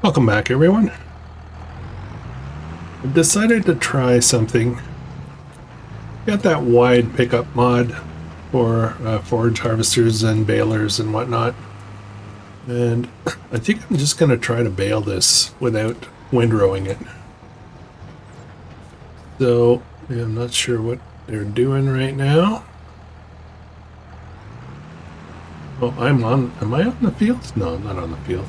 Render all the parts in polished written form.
Welcome back, everyone. I decided to try something. Got that wide pickup mod for forage harvesters and balers and whatnot. And I think I'm just going to try to bale this without windrowing it. So yeah, I'm not sure what they're doing right now. Oh, am I on the field? No, I'm not on the field.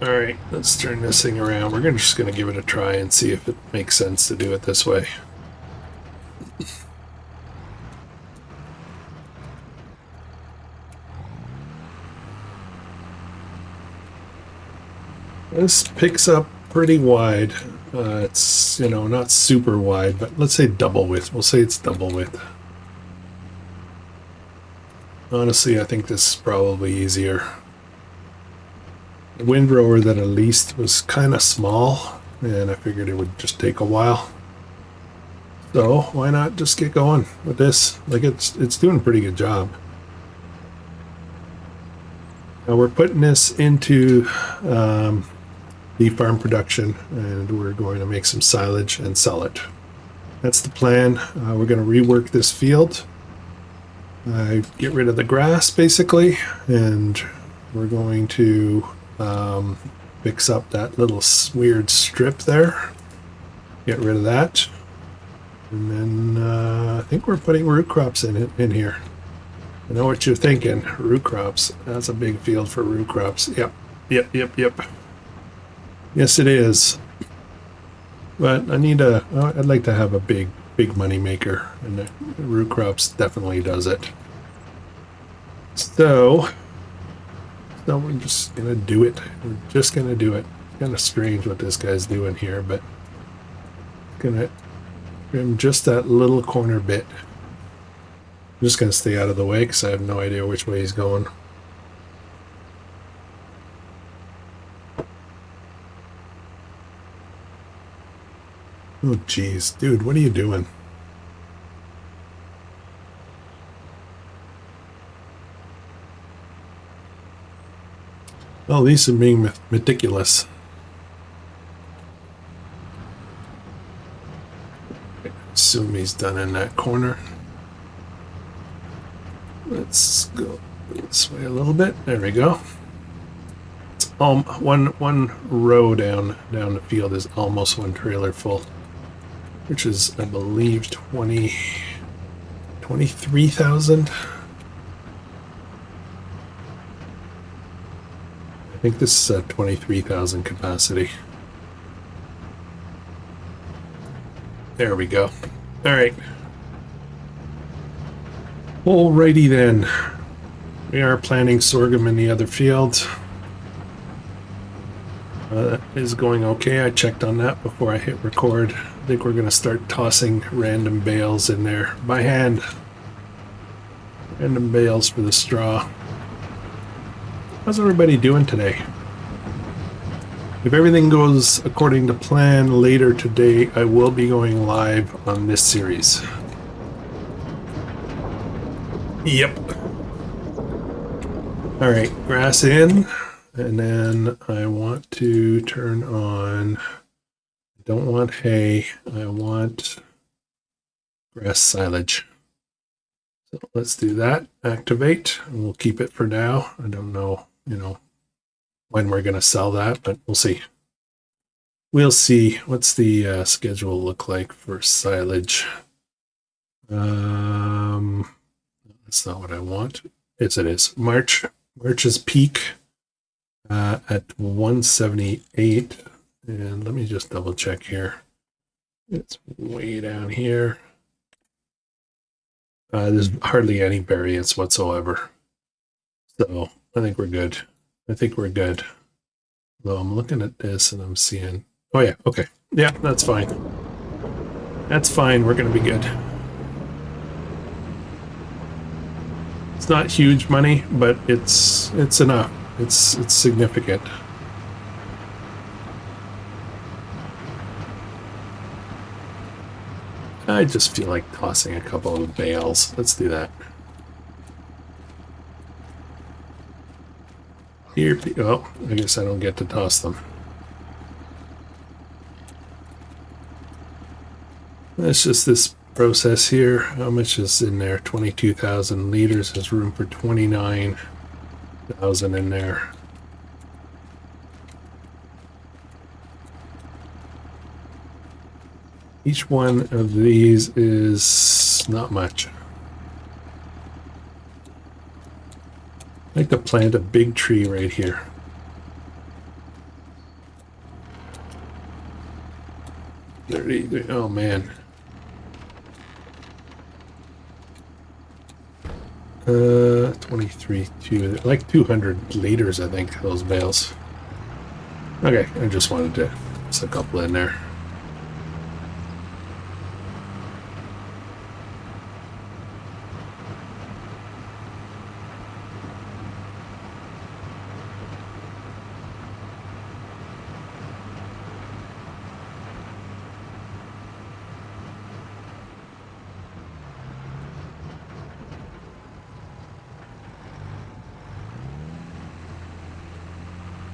Alright, let's turn this thing around. We're just going to give it a try and see if it makes sense to do it this way. This picks up pretty wide. It's, not super wide, but let's say double width. We'll say it's double width. Honestly, I think this is probably easier. The windrower that I leased was kind of small, and I figured it would just take a while. So why not just get going with this? Like it's doing a pretty good job. Now we're putting this into the farm production, and we're going to make some silage and sell it. That's the plan. We're going to rework this field. Get rid of the grass basically, and we're going to fix up that little weird strip there. Get rid of that, and then I think we're putting root crops in here. I know what you're thinking. Root crops. That's a big field for root crops. Yep. Yes, it is. But I'd like to have a big money maker, and the root crops definitely does it. So we're just gonna do it. We're just gonna do it. It's kind of strange what this guy's doing here, but gonna trim just that little corner bit. I'm just gonna stay out of the way because I have no idea which way he's going. Oh geez, dude, what are you doing? Oh, these are being meticulous. Assume he's done in that corner. Let's go this way a little bit. There we go. It's one row down the field is almost one trailer full, which is, I believe, 23,000. I think this is a 23,000 capacity. There we go. All right. Alrighty then. We are planting sorghum in the other field. That is going okay. I checked on that before I hit record. I think we're going to start tossing random bales in there by hand. Random bales for the straw. How's everybody doing today? If everything goes according to plan, later today I will be going live on this series. Yep. Alright, grass in, and then I want to turn on, I don't want hay, I want grass silage. So let's do that, activate, and we'll keep it for now. I don't know, when we're going to sell that, but we'll see. We'll see. What's the schedule look like for silage? That's not what I want. Yes, it is. March's peak at 178. And let me just double check here. It's way down here. There's hardly any variance whatsoever. So I think we're good. Though I'm looking at this and I'm seeing, oh yeah, okay. Yeah, that's fine. That's fine. We're going to be good. It's not huge money, but it's enough. It's significant. I just feel like tossing a couple of bales. Let's do that. Here, oh, I guess I don't get to toss them. That's just this process here. How much is in there? 22,000 liters. There's room for 29,000 in there. Each one of these is not much. I'd like to plant a big tree right here. Oh man. 23, like 200 liters, I think, those bales. Okay, I just wanted to put a couple in there.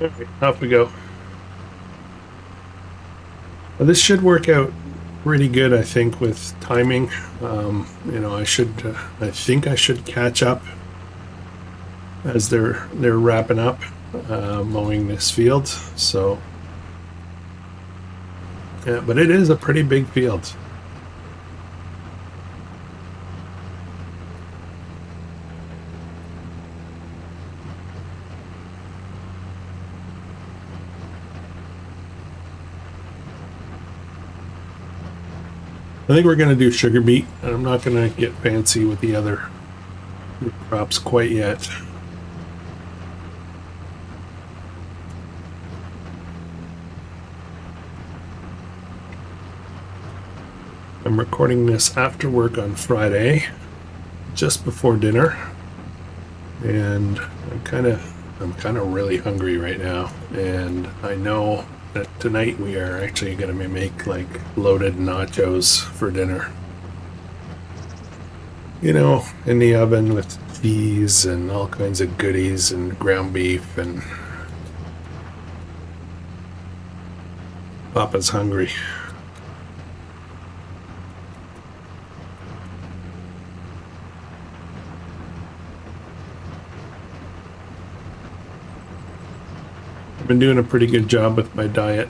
Okay, off we go. Well, this should work out pretty good, I think, with timing. You know, I think I should catch up as they're wrapping up mowing this field. So, yeah, but it is a pretty big field. I think we're going to do sugar beet, and I'm not going to get fancy with the other crops quite yet. I'm recording this after work on Friday, just before dinner, and I'm kind of really hungry right now, and I know that tonight we are actually going to make like loaded nachos for dinner. You know, in the oven with cheese and all kinds of goodies and ground beef, and Papa's hungry. Been doing a pretty good job with my diet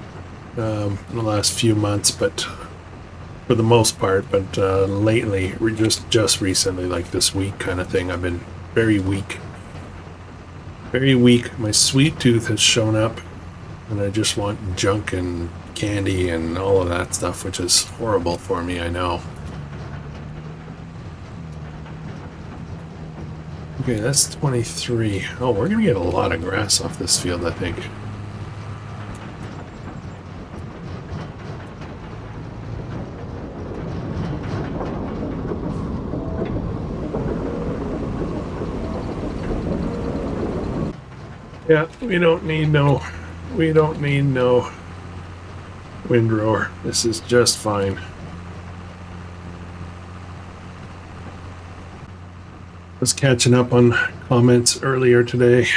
in the last few months, but for the most part, but lately, just recently, like this week kind of thing, I've been very weak. My sweet tooth has shown up, and I just want junk and candy and all of that stuff, which is horrible for me, I know. Okay, that's 23. Oh, we're gonna get a lot of grass off this field, I think. Yeah, we don't need no windrower. This is just fine. I was catching up on comments earlier today,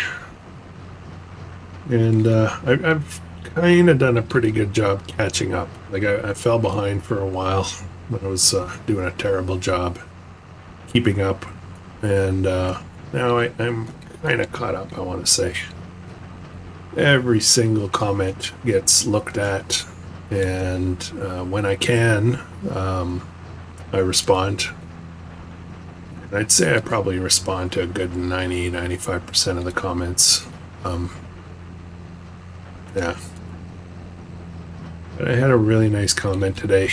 and I've kind of done a pretty good job catching up. Like I fell behind for a while when I was doing a terrible job keeping up, and now I'm kind of caught up, I want to say. Every single comment gets looked at, and when I can, I respond. And I'd say I probably respond to a good 90-95% of the comments. Yeah. But I had a really nice comment today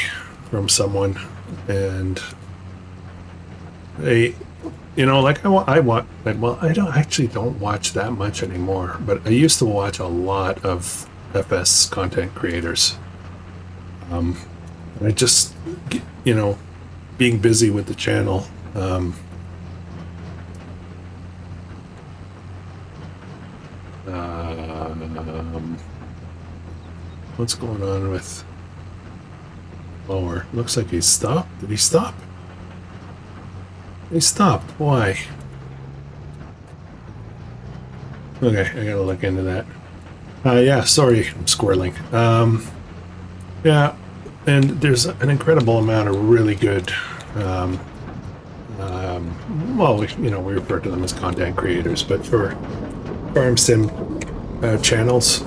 from someone, and they, you know, like I watch, well, I don't watch that much anymore, but I used to watch a lot of FS content creators. And I just, you know, being busy with the channel, what's going on with mower? Looks like he stopped. Did he stop? He stopped. Why? Okay, I gotta look into that. Yeah, sorry, I'm squirreling. Yeah, and there's an incredible amount of really good, well, we refer to them as content creators, but for farm sim channels,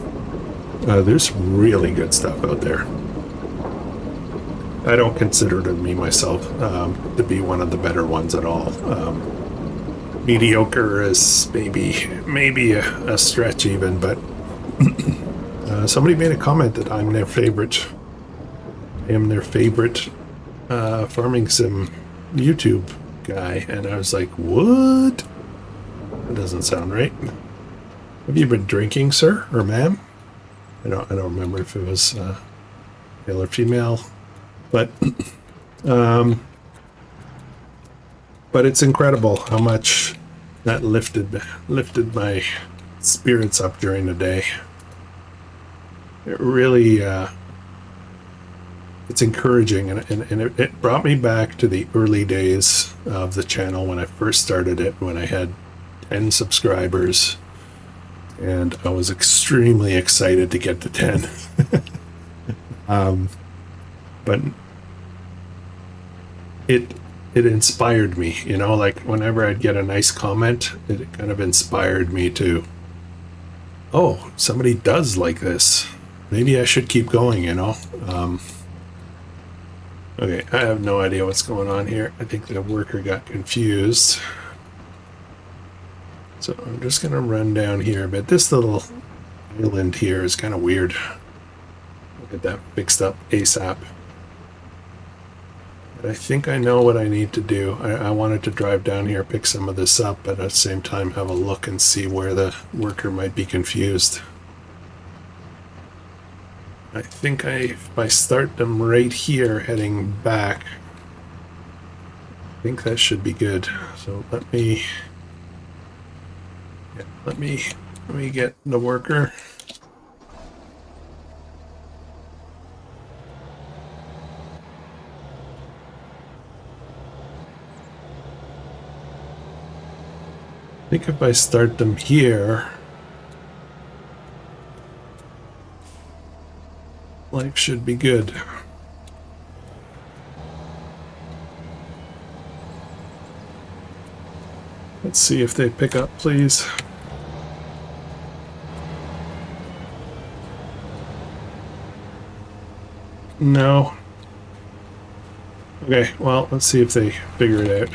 there's really good stuff out there. I don't consider me myself to be one of the better ones at all. Mediocre is maybe a stretch even, but somebody made a comment that I'm their favorite. I am their favorite farming sim YouTube guy, and I was like, what? That doesn't sound right. Have you been drinking, sir or ma'am? I don't remember if it was male or female, but it's incredible how much that lifted my spirits up during the day. It really it's encouraging, and it brought me back to the early days of the channel when I first started it, when I had 10 subscribers, and I was extremely excited to get to 10. But it inspired me, like whenever I'd get a nice comment, it kind of inspired me to, oh, somebody does like this. Maybe I should keep going, Okay, I have no idea what's going on here. I think the worker got confused. So I'm just going to run down here, but this little island here is kind of weird. I'll get that fixed up ASAP. But I think I know what I need to do. I wanted to drive down here, pick some of this up, but at the same time have a look and see where the worker might be confused. I think if I start them right here heading back, I think that should be good. So let me get the worker. I think if I start them here, life should be good. Let's see if they pick up, please. No. Okay, well, let's see if they figure it out.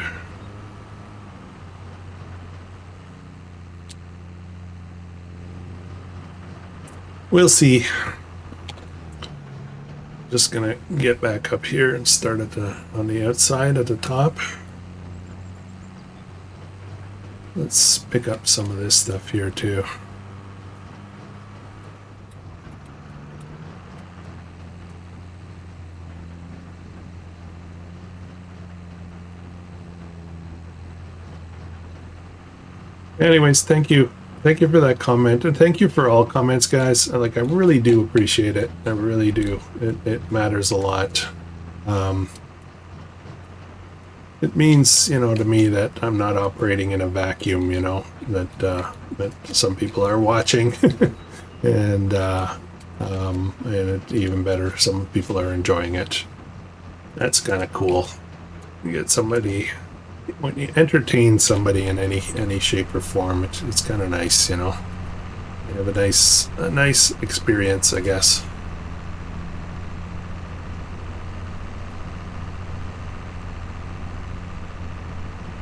We'll see. Just gonna get back up here and start on the outside at the top. Let's pick up some of this stuff here too. Anyways, thank you for that comment, and thank you for all comments, guys. I really do appreciate it. I really do. It matters a lot. It means, to me that I'm not operating in a vacuum, that some people are watching and even better, some people are enjoying it. That's kind of cool. You get somebody, when you entertain somebody in any shape or form, it's kind of nice, You have a nice experience, I guess.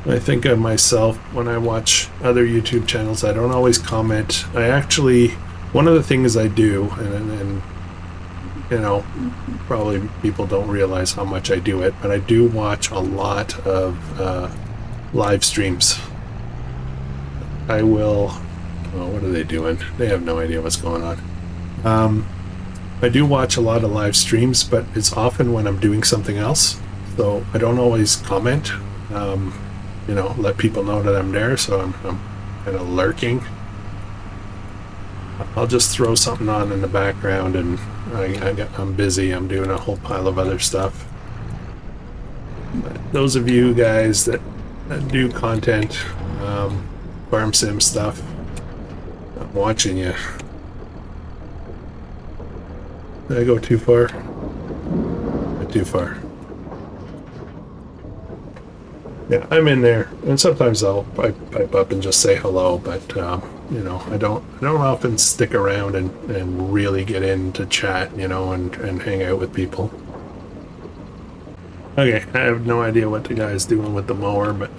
I think of myself when I watch other YouTube channels, I don't always comment. One of the things I do, and probably people don't realize how much I do it, but I do watch a lot of live streams. I will, what are they doing? They have no idea what's going on. I do watch a lot of live streams, but it's often when I'm doing something else, so I don't always comment. Let people know that I'm there, so I'm kind of lurking. I'll just throw something on in the background, and I'm busy. I'm doing a whole pile of other stuff. But those of you guys that do content, farm sim stuff, I'm watching you. Did I go too far? Not too far. Yeah, I'm in there, and sometimes I'll pipe up and just say hello, but you know, I don't often stick around and really get into chat, you know, and hang out with people. Okay, I have no idea what the guy's doing with the mower, but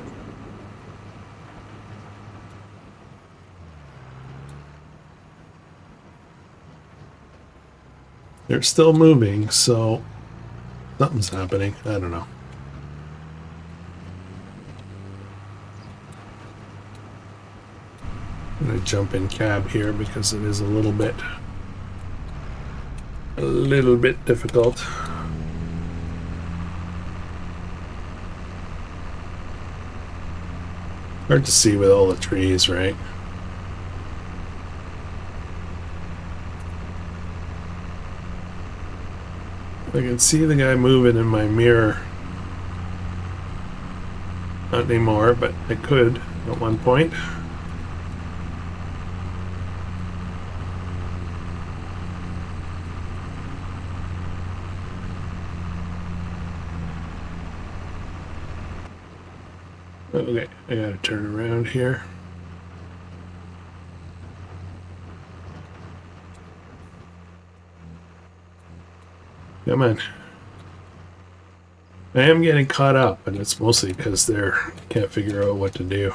they're still moving, so something's happening. I don't know. I'm gonna jump in cab here because it is a little bit difficult. Hard to see with all the trees, right? I can see the guy moving in my mirror. Not anymore, but I could at one point. Okay, I gotta turn around here. Come on. I am getting caught up, and it's mostly because they can't figure out what to do.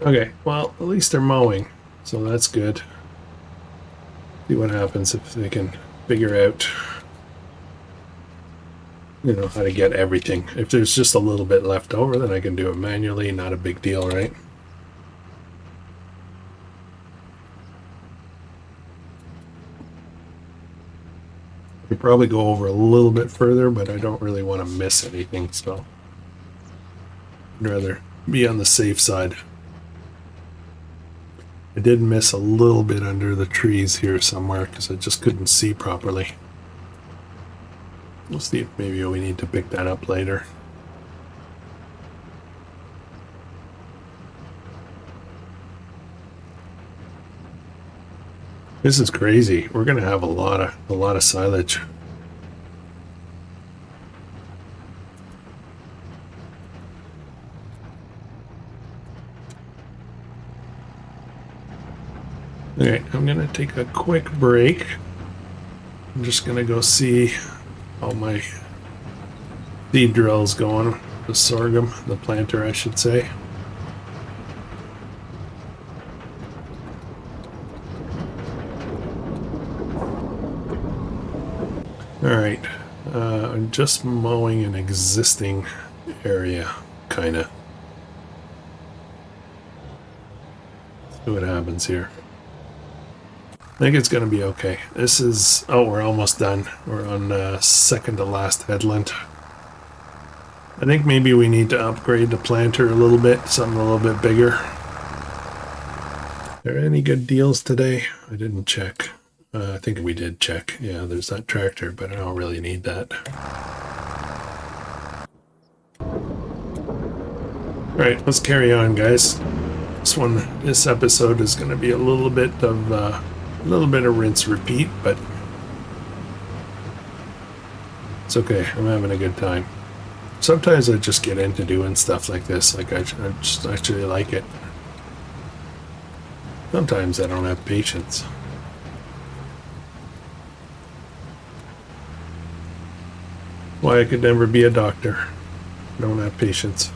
Okay, well, at least they're mowing, so that's good. See what happens if they can figure out, you know, how to get everything. If there's just a little bit left over, then I can do it manually, not a big deal, right? I could probably go over a little bit further, but I don't really want to miss anything, so I'd rather be on the safe side. I did miss a little bit under the trees here somewhere because I just couldn't see properly. We'll see if maybe we need to pick that up later. This is crazy. We're gonna have a lot of silage. Okay, I'm gonna take a quick break. I'm just gonna go see how my seed drill's going. The sorghum, the planter, I should say. Alright, I'm just mowing an existing area, kinda. See what happens here. I think it's gonna be okay. This is, oh, we're almost done. We're on second to last headland. I think maybe we need to upgrade the planter a little bit, something a little bit bigger. Are there any good deals today? I didn't check. I think we did check. Yeah, there's that tractor, but I don't really need that. All right, let's carry on, guys. This episode is going to be a little bit of rinse repeat, but it's okay. I'm having a good time. Sometimes I just get into doing stuff like this. Like I just actually like it. Sometimes I don't have patience. Why I could never be a doctor. I don't have patience.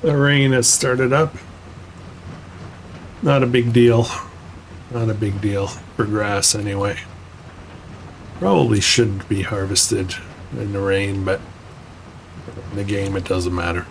The rain has started up. Not a big deal. Not a big deal for grass anyway. Probably shouldn't be harvested in the rain, but in the game it doesn't matter.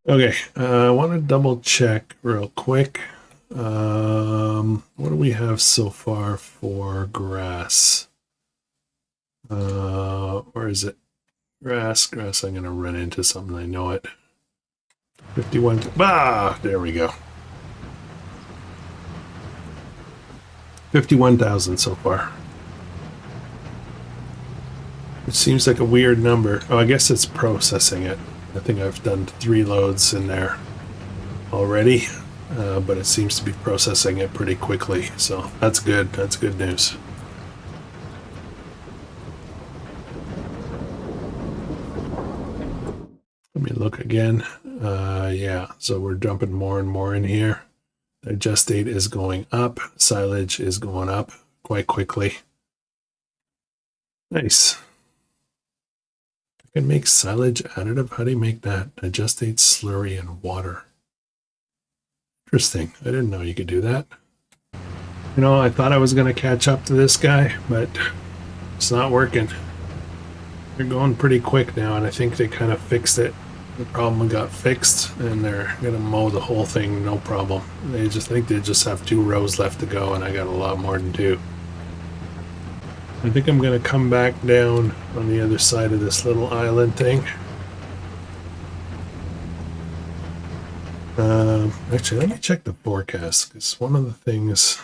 Okay, I want to double check real quick. What do we have so far for grass? Or is it grass? Grass, I'm going to run into something. I know it. 51. Ah, there we go. 51,000 so far. It seems like a weird number. Oh, I guess it's processing it. I think I've done 3 loads in there already, but it seems to be processing it pretty quickly. So that's good. That's good news. Let me look again. Yeah, so we're dumping more and more in here. Digest date is going up. Silage is going up quite quickly. Nice. I can make silage additive. How do you make that? Digestate, slurry, and water. Interesting. I didn't know you could do that. You know, I thought I was going to catch up to this guy, but it's not working. They're going pretty quick now, and I think they kind of fixed it. The problem got fixed, and they're going to mow the whole thing, no problem. They just think they just have 2 rows left to go, and I got a lot more than 2. I think I'm going to come back down on the other side of this little island thing. Actually, let me check the forecast, because one of the things...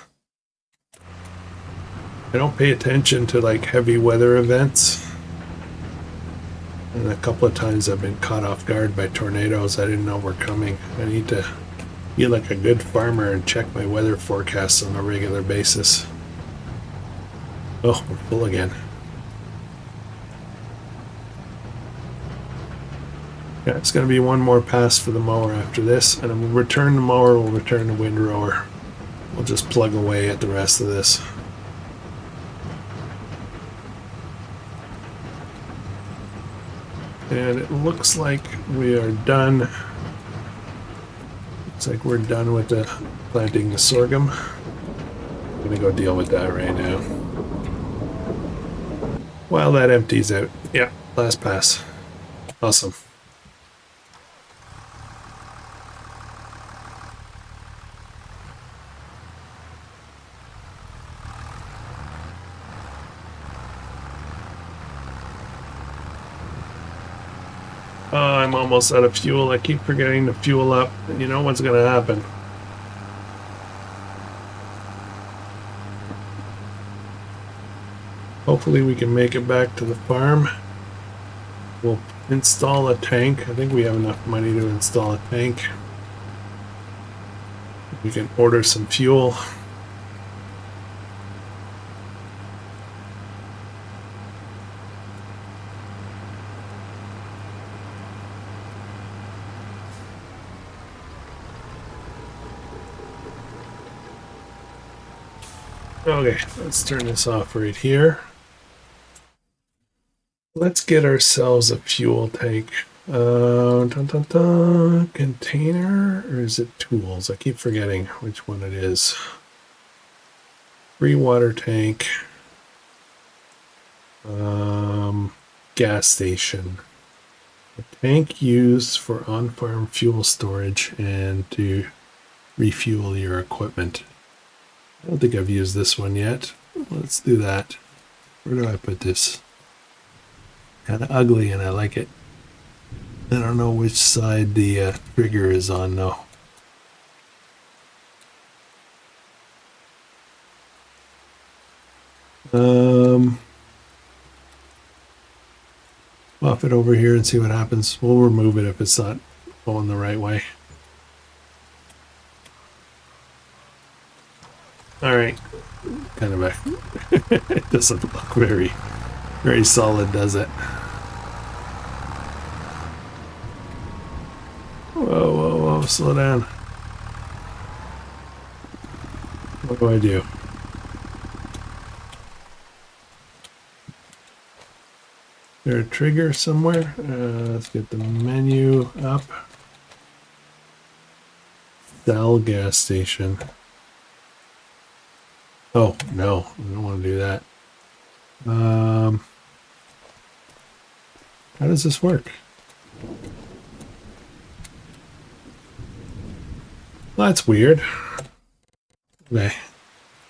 I don't pay attention to like heavy weather events. And a couple of times I've been caught off guard by tornadoes I didn't know were coming. I need to be like a good farmer and check my weather forecasts on a regular basis. Oh, we're full again. Yeah, it's going to be one more pass for the mower after this, and we'll return the mower, we'll return the windrower. We'll just plug away at the rest of this. And it looks like we are done. Looks like we're done with the planting the sorghum. I'm gonna go deal with that right now. While that empties out. Yeah, last pass. Awesome. Oh, I'm almost out of fuel. I keep forgetting to fuel up. You know what's going to happen. Hopefully we can make it back to the farm. We'll install a tank. I think we have enough money to install a tank. We can order some fuel. Okay, let's turn this off right here. Let's get ourselves a fuel tank. Container, or is it tools? I keep forgetting which one it is. Free water tank. Gas station. A tank used for on-farm fuel storage and to refuel your equipment. I don't think I've used this one yet. Let's do that. Where do I put this? Kind of ugly, and I like it. I don't know which side the trigger is on, though. Buff it over here and see what happens. We'll remove it if it's not going the right way. All right, kind of a it doesn't look very solid, does it? Whoa, whoa, whoa, slow down. What do I do? Is there a trigger somewhere? Let's get the menu up. Shell gas station. Oh, no, I don't want to do that. How does this work? Well, that's weird. Okay.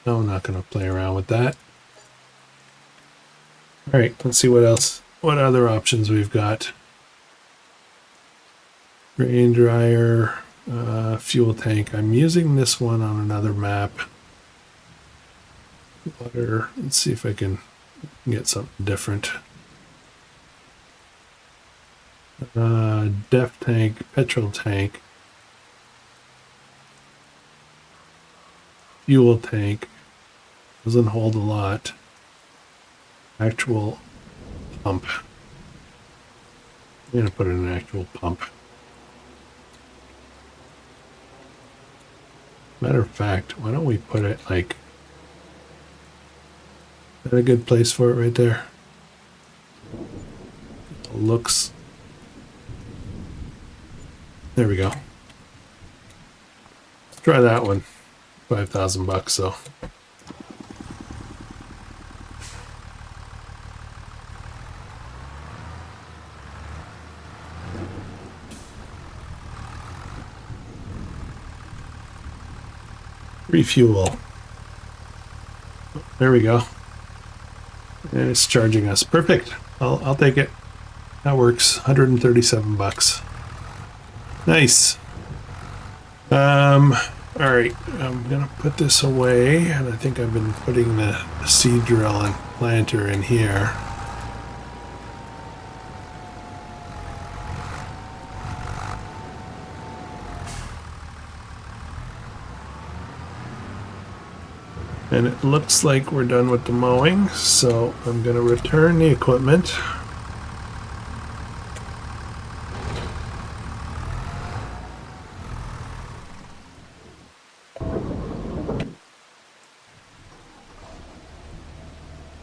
No, I'm not going to play around with that. All right, let's see what else, what other options we've got. Rain dryer, fuel tank. I'm using this one on another map. Water, let's see if I can get something different. Def tank, petrol tank, fuel tank. Doesn't hold a lot. Actual pump. I'm gonna put in an actual pump. Matter of fact, why don't we put it like, is that a good place for it right there? Looks. There we go. Let's try that one. $5,000 so. Refuel. There we go. And it's charging us. Perfect. I'll take it. That works. $137. Nice. All right. I'm gonna put this away, and I think I've been putting the seed drill and planter in here. And it looks like we're done with the mowing, so I'm going to return the equipment.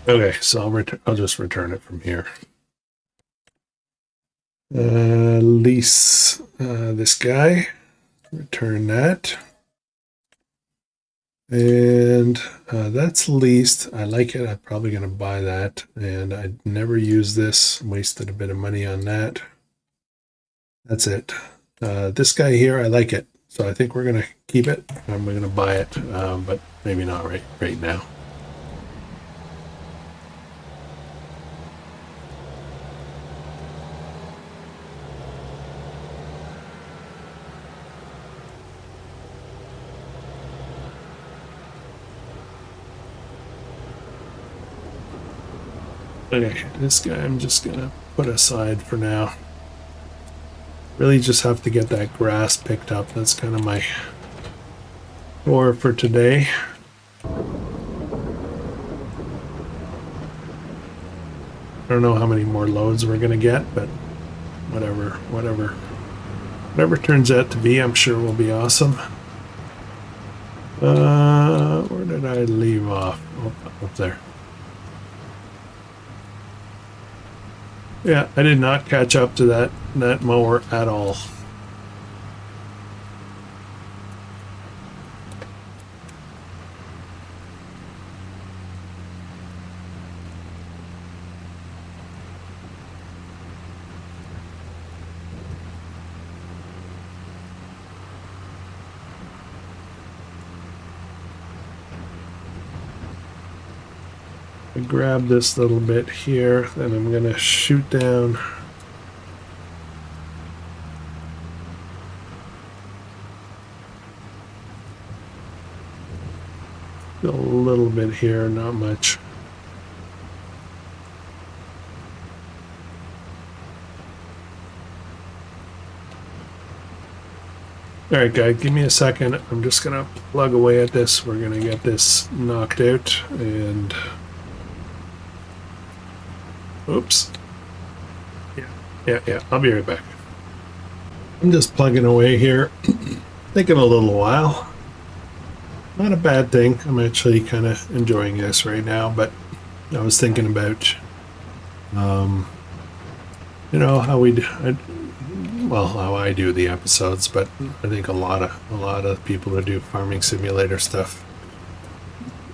Okay, so I'll just return it from here. Lease this guy. Return that. And that's leased. I like it. I'm probably going to buy that. And I'd never use this. Wasted a bit of money on that. That's it. This guy here, I like it. So I think we're going to keep it. And we're going to buy it, but maybe not right now. Okay, this guy I'm just gonna put aside for now. Really just have to get that grass picked up. That's kind of my chore for today. I don't know how many more loads we're gonna get, but whatever turns out to be, I'm sure will be awesome. Where did I leave off? Oh, up there. Yeah, I did not catch up to that mower at all. Grab this little bit here, then I'm going to shoot down a little bit here, not much. All right, guys, give me a second. I'm just going to plug away at this. We're going to get this knocked out and oops. Yeah. I'll be right back. I'm just plugging away here. Taking a little while. Not a bad thing. I'm actually kind of enjoying this right now, but I was thinking about, you know, how how I do the episodes, but I think a lot of people who do farming simulator stuff,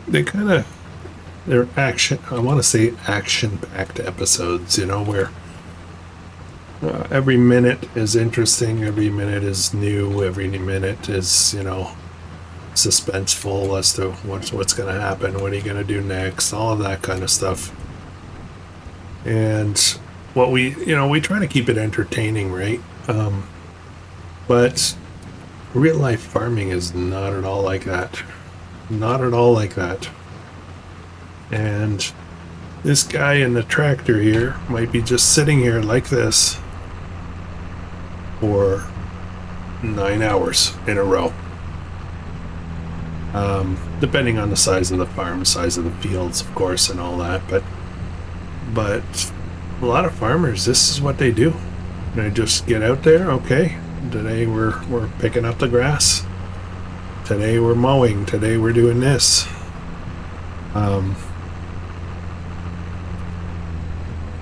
they're I want to say action-packed episodes, you know, where every minute is interesting, every minute is new, every minute is, you know, suspenseful as to what's going to happen, what are you going to do next, all of that kind of stuff. And what we try to keep it entertaining, right? But real life farming is not at all like that. Not at all like that. And this guy in the tractor here might be just sitting here like this for 9 hours in a row. Depending on the size of the farm, size of the fields, of course, and all that. But a lot of farmers, this is what they do. They just get out there. Okay, today we're picking up the grass. Today we're mowing. Today we're doing this.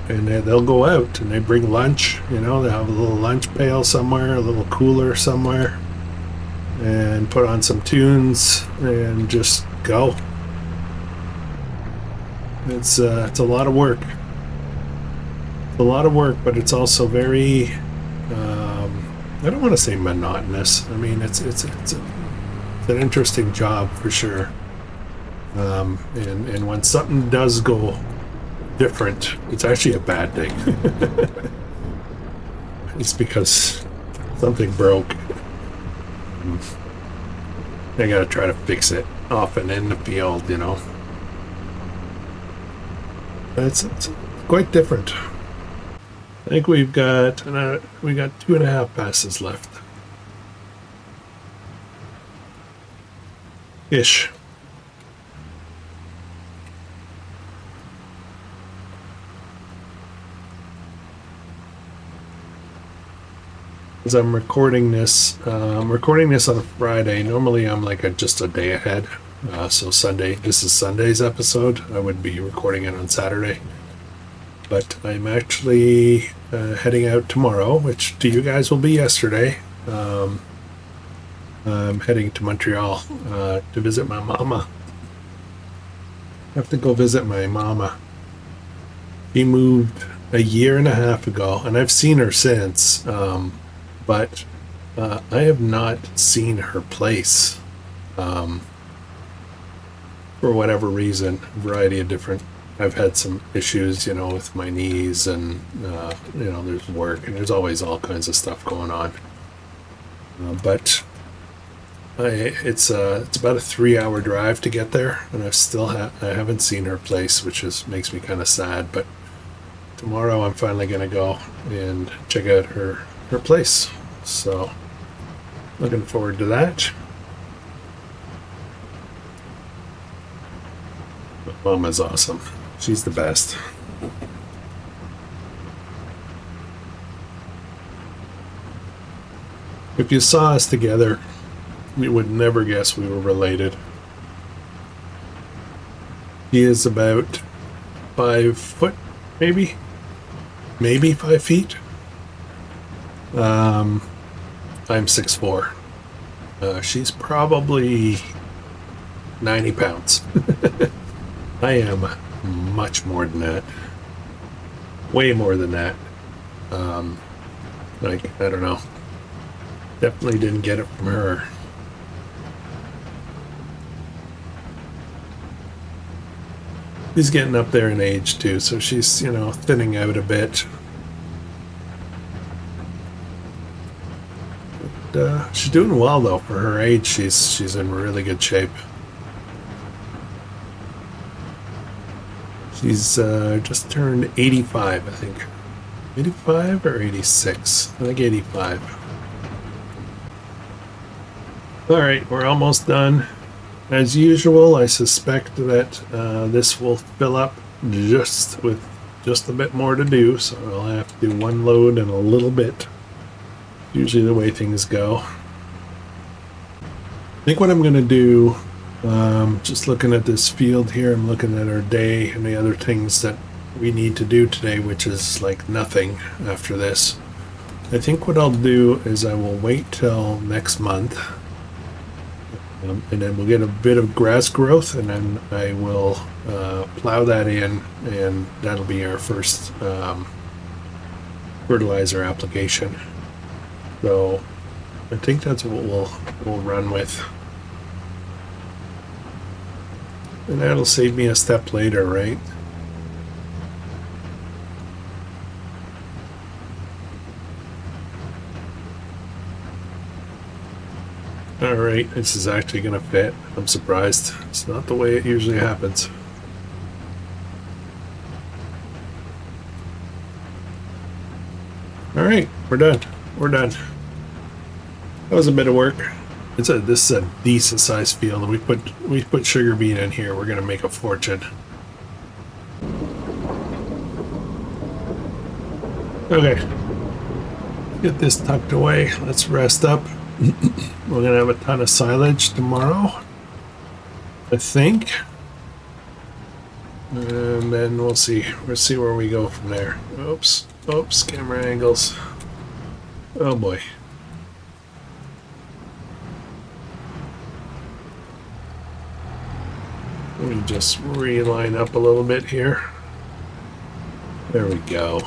And they'll go out and they bring lunch. They have a little lunch pail somewhere, a little cooler somewhere, and put on some tunes and just go. It's a lot of work. It's a lot of work, but it's also very I don't want to say monotonous. I mean, it's an interesting job for sure. And when something does go different, it's actually a bad thing. It's because something broke. I gotta try to fix it often in the field, It's quite different. I think we got 2.5 passes left. Ish. As I'm recording this on a Friday. Normally I'm just a day ahead. So Sunday, this is Sunday's episode. I would be recording it on Saturday. But I'm actually heading out tomorrow, which to you guys will be yesterday. I'm heading to Montreal to visit my mama. I have to go visit my mama. She moved a year and a half ago, and I've seen her since. But I have not seen her place for whatever reason. A variety of different. I've had some issues, with my knees, and there's work, and there's always all kinds of stuff going on. But it's about a 3-hour drive to get there, and I haven't seen her place, which makes me kind of sad. But tomorrow I'm finally gonna go and check out her place. So looking forward to that. But Mama's awesome. She's the best. If you saw us together, you would never guess we were related. He is about 5 foot, maybe 5 feet. I'm 6'4". She's probably 90 pounds. I am much more than that. Way more than that. I don't know. Definitely didn't get it from her. She's getting up there in age too, so she's, thinning out a bit. She's doing well though for her age. She's in really good shape. She's just turned 85, I think. 85 or 86? I think 85. All right, we're almost done. As usual, I suspect that this will fill up with just a bit more to do, so I'll have to do one load and a little bit. Usually the way things go. I think what I'm going to do, just looking at this field here, I'm looking at our day and the other things that we need to do today, which is like nothing after this. I think what I'll do is I will wait till next month, and then we'll get a bit of grass growth, and then I will plow that in, and that'll be our first fertilizer application. So I think that's what we'll run with. And that'll save me a step later, right? All right, this is actually gonna fit. I'm surprised. It's not the way it usually happens. All right, we're done. We're done. That was a bit of work. This is a decent sized field, and we put sugar beet in here. We're gonna make a fortune. Okay, get this tucked away. Let's rest up. We're gonna have a ton of silage tomorrow, I think, and then we'll see. We'll see where we go from there. Oops, oops, camera angles. Oh boy. Let me just reline up a little bit here. There we go.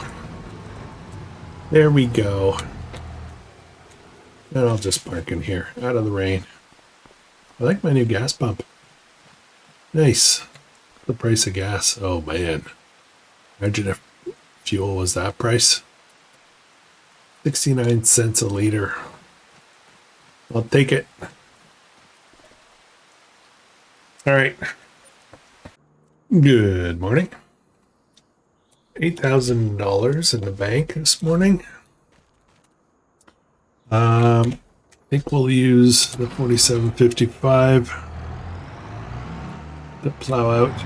There we go. And I'll just park in here, out of the rain. I like my new gas pump. Nice. The price of gas. Oh man. Imagine if fuel was that price. 69 cents a liter. I'll take it. All right. Good morning. $8,000 in the bank this morning. I think we'll use the 4755 to plow out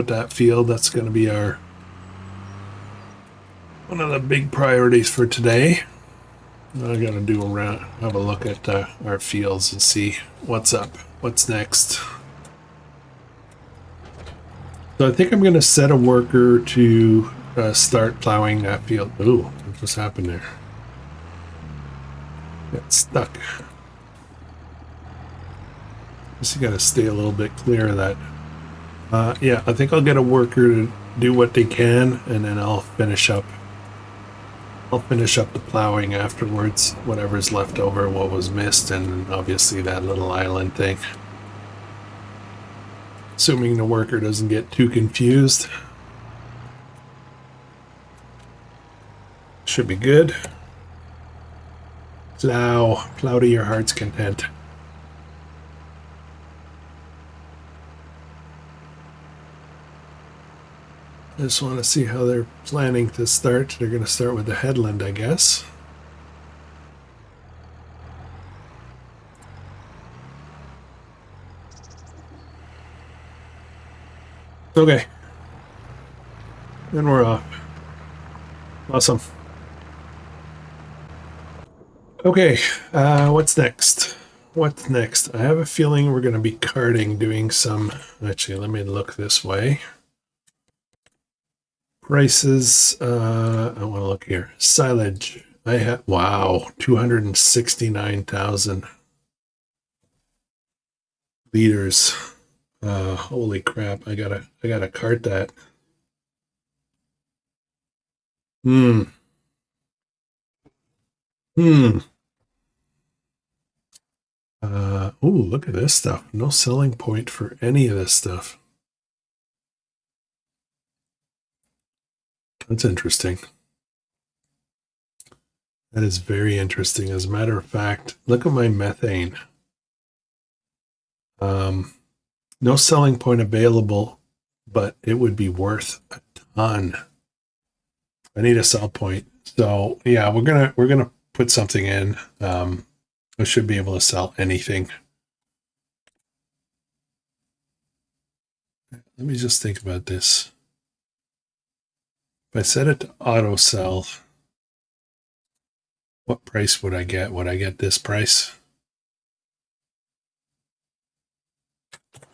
that field. That's going to be one of the big priorities for today. I got to have a look at our fields and see what's up, what's next. So I think I'm going to set a worker to start plowing that field. Ooh, what just happened there? Got stuck. Just got to stay a little bit clear of that. Yeah, I think I'll get a worker to do what they can, and then I'll finish up. I'll finish up the plowing afterwards. Whatever's left over, what was missed, and obviously that little island thing. Assuming the worker doesn't get too confused. Should be good. Plow to your heart's content. I just want to see how they're planning to start. They're going to start with the headland, I guess. Okay. And we're off. Awesome. Okay, what's next? What's next? I have a feeling we're going to be carting, doing some... Actually, let me look this way. Prices, I want to look here. Silage. I have, wow, 269,000 liters. Holy crap, I gotta cart that. Hmm. Oh, look at this stuff. No selling point for any of this stuff. That's interesting. That is very interesting. As a matter of fact, look at my methane. No selling point available, but it would be worth a ton. I need a sell point. So yeah, we're gonna put something in. I should be able to sell anything. Let me just think about this. If I set it to auto sell, what price would I get? Would I get this price?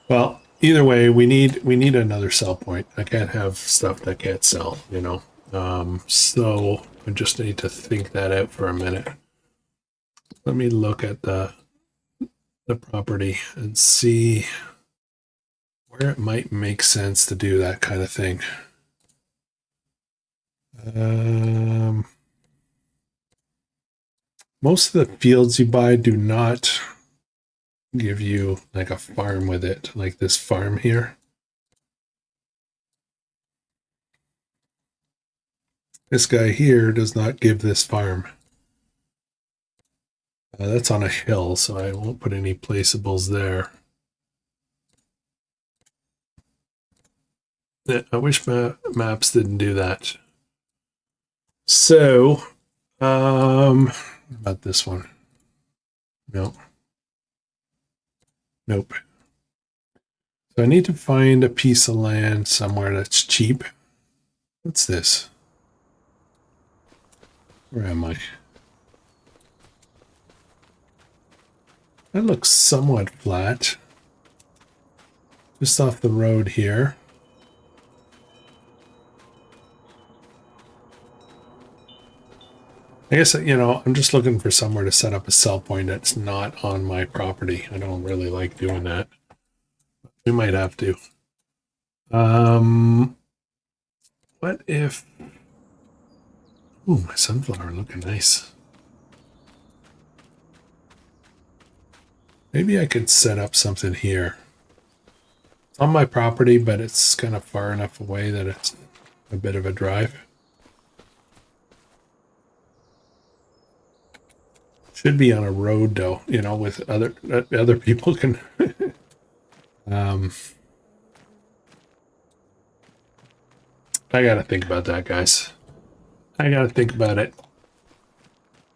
Well, either way, we need another sell point. I can't have stuff that can't sell, you know. So I just need to think that out for a minute. Let me look at the property and see where it might make sense to do that kind of thing. Most of the fields you buy do not give you like a farm with it, like this farm here. This guy here does not give this farm. That's on a hill, so I won't put any placeables there. I wish maps didn't do that. So, about this one. No. Nope. So I need to find a piece of land somewhere that's cheap. What's this? Where am I? That looks somewhat flat. Just off the road here. I guess, you know, I'm just looking for somewhere to set up a sell point that's not on my property. I don't really like doing that. We might have to. What if... Ooh, my sunflower looking nice. Maybe I could set up something here. It's on my property, but it's kind of far enough away that it's a bit of a drive. Should be on a road though, you know, with other people can I gotta think about that, guys. I gotta think about it.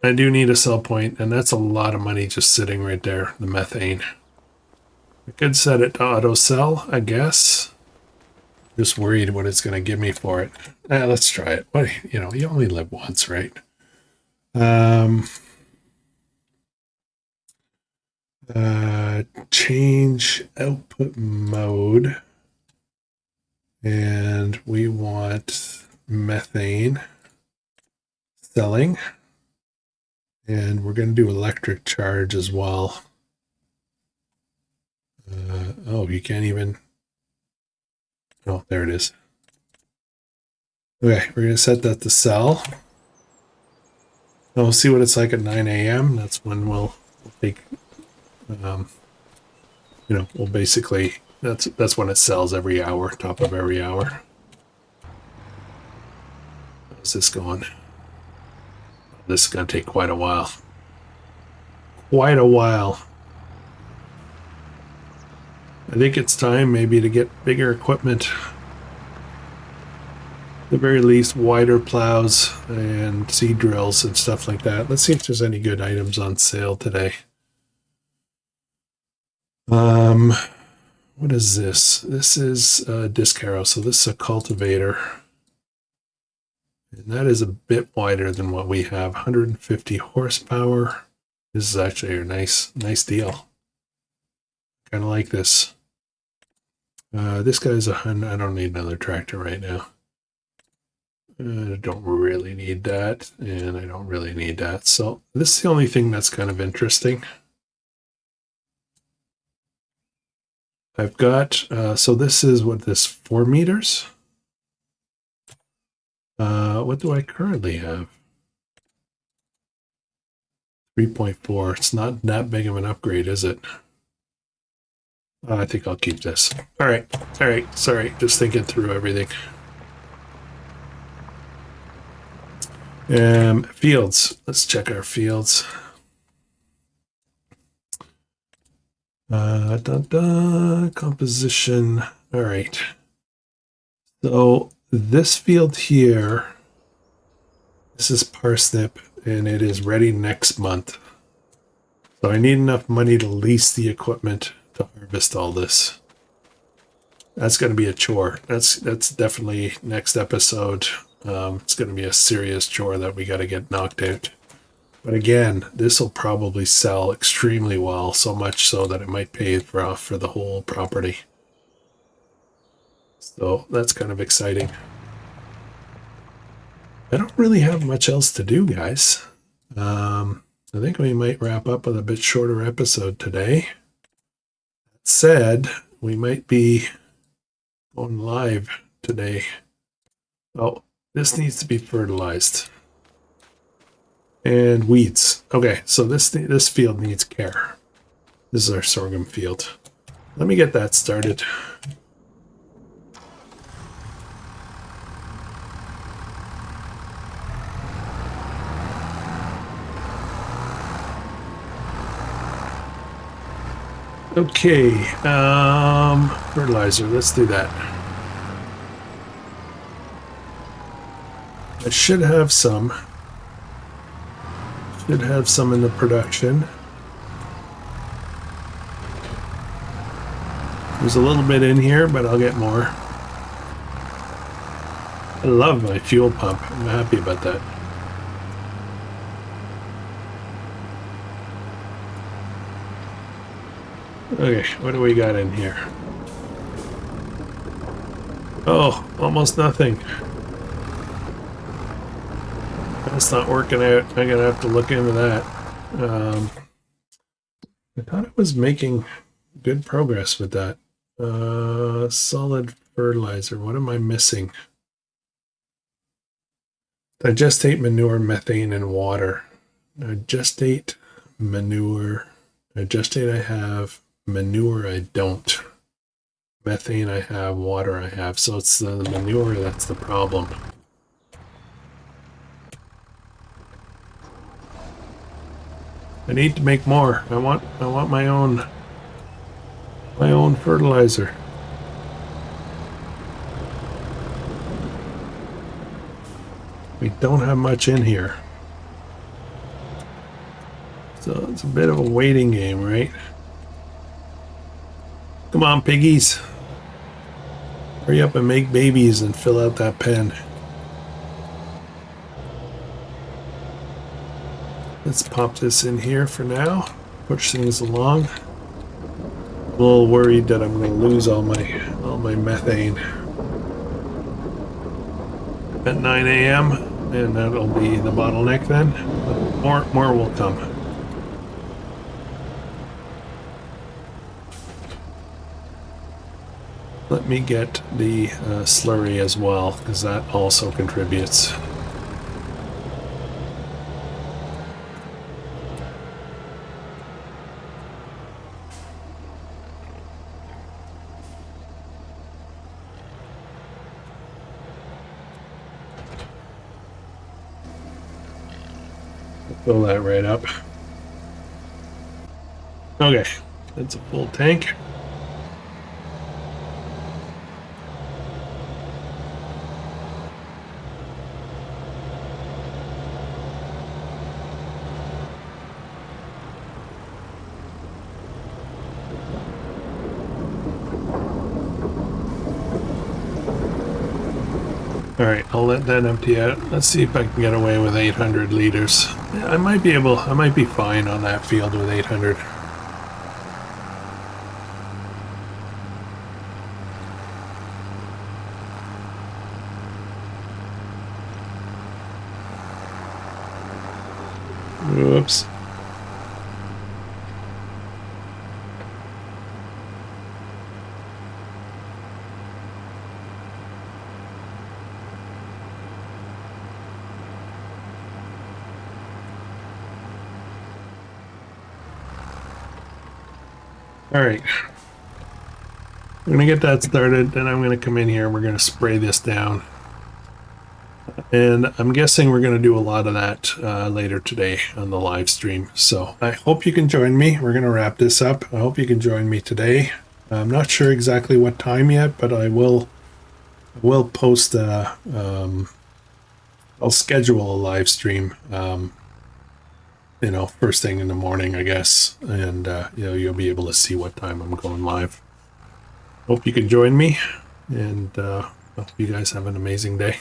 I do need a sell point, and that's a lot of money just sitting right there, the methane. I could set it to auto sell, I guess. Just worried what it's gonna give me for it. Let's try it. What, you know, you only live once, right? Change output mode. And we want methane selling. And we're going to do electric charge as well. Oh, you can't even... Oh, there it is. Okay, we're going to set that to sell. We'll see what it's like at 9 a.m. That's when we'll take... you know, we'll basically... That's when it sells every hour, top of every hour. How's this going? This is going to take quite a while. Quite a while. I think it's time maybe to get bigger equipment. At the very least, wider plows and seed drills and stuff like that. Let's see if there's any good items on sale today. What is this? This is a disc harrow, so this is a cultivator. And that is a bit wider than what we have. 150 horsepower. This is actually a nice deal. Kind of like this. This guy's I don't need another tractor right now. I don't really need that, and I don't really need that. So this is the only thing that's kind of interesting. I've got, so this is what this 4 meters. What do I currently have? 3.4. It's not that big of an upgrade, is it? I think I'll keep this. All right. Sorry, just thinking through everything. Fields. Let's check our fields. Composition. All right. So this field here, this is parsnip, and it is ready next month. So I need enough money to lease the equipment to harvest all this. That's going to be a chore. That's definitely next episode. It's going to be a serious chore that we got to get knocked out. But again, this will probably sell extremely well, so much so that it might pay for the whole property. So that's kind of exciting. I don't really have much else to do, guys. I think we might wrap up with a bit shorter episode today. That said, we might be going live today. Oh, this needs to be fertilized. And weeds. Okay, so this field needs care. This is our sorghum field. Let me get that started. Okay, fertilizer, let's do that. I should have some. Should have some in the production. There's a little bit in here, but I'll get more. I love my fuel pump. I'm happy about that. Okay, what do we got in here? Oh, almost nothing. That's not working out. I'm gonna have to look into that. I thought I was making good progress with that. Solid fertilizer. What am I missing? Digestate, manure, methane, and water. Digestate, manure. Digestate I have. Manure I don't. Methane I have. Water I have. So it's the manure that's the problem. I need to make more. I want my own fertilizer. We don't have much in here. So it's a bit of a waiting game, right? Come on, piggies. Hurry up and make babies and fill out that pen. Let's pop this in here for now. Push things along. A little worried that I'm going to lose all my methane at 9 a.m. and that'll be the bottleneck then. But more will come. Let me get the slurry as well, because that also contributes. Fill that right up. Okay, that's a full tank. All right, I'll let that empty out. Let's see if I can get away with 800 liters. Yeah, I might be fine on that field with 800. Whoops. All right, I'm gonna get that started, then I'm gonna come in here and we're gonna spray this down. And I'm guessing we're gonna do a lot of that later today on the live stream. So I hope you can join me. We're gonna wrap this up. I hope you can join me today. I'm not sure exactly what time yet, but I will post I'll schedule a live stream you know, first thing in the morning, I guess, and you know, you'll be able to see what time I'm going live. Hope you can join me, and I hope you guys have an amazing day.